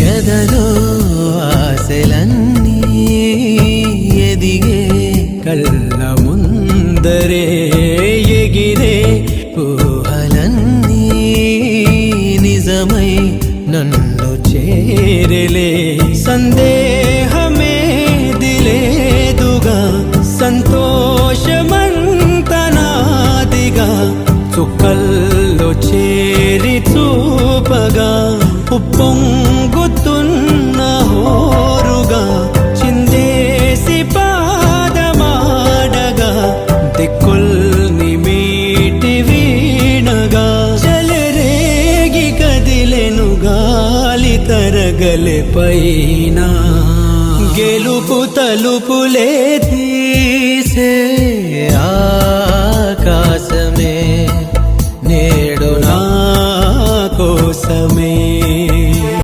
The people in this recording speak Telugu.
ఎదలో ఆశలన్నీ ఎదిగే కళ్ళ ముందరే ఎగిరే ఊహలన్నీ నిజమై నన్ను చేరలే సందేహమే దిలేదుగా సంతోషమంతనాదిగా చుక్కల్లో చేరి చూపగా ఉప్పొంగుతున్న హోరుగా చిందేసి పాదమాడగా దిక్కుల్ని మీటి వీణగా చెలరేగి కదిలెను గాలి తరగలే పైన గెలుపు తలుపులే తీసే ఆకాశ